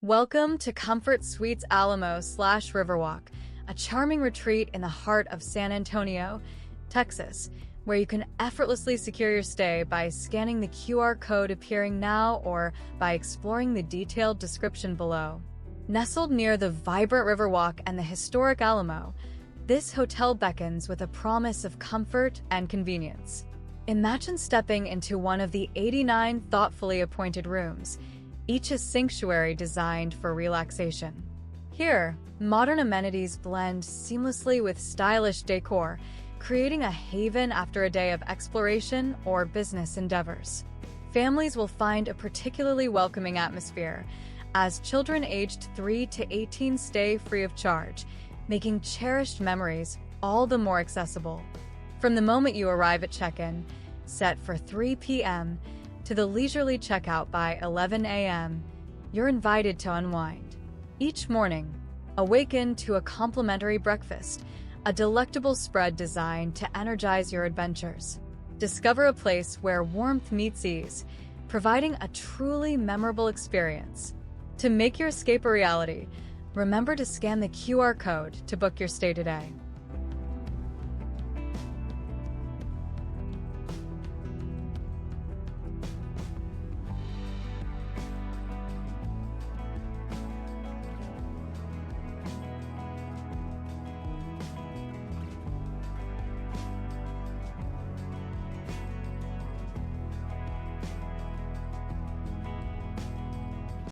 Welcome to Comfort Suites Alamo / Riverwalk, a charming retreat in the heart of San Antonio, Texas, where you can effortlessly secure your stay by scanning the QR code appearing now or by exploring the detailed description below. Nestled near the vibrant Riverwalk and the historic Alamo, this hotel beckons with a promise of comfort and convenience. Imagine stepping into one of the 89 thoughtfully appointed rooms, each a sanctuary designed for relaxation. Here, modern amenities blend seamlessly with stylish decor, creating a haven after a day of exploration or business endeavors. Families will find a particularly welcoming atmosphere, as children aged 3 to 18 stay free of charge, making cherished memories all the more accessible. From the moment you arrive at check-in, set for 3 p.m., to the leisurely checkout by 11 a.m., you're invited to unwind. Each morning, awaken to a complimentary breakfast, a delectable spread designed to energize your adventures. Discover a place where warmth meets ease, providing a truly memorable experience. To make your escape a reality, remember to scan the QR code to book your stay today.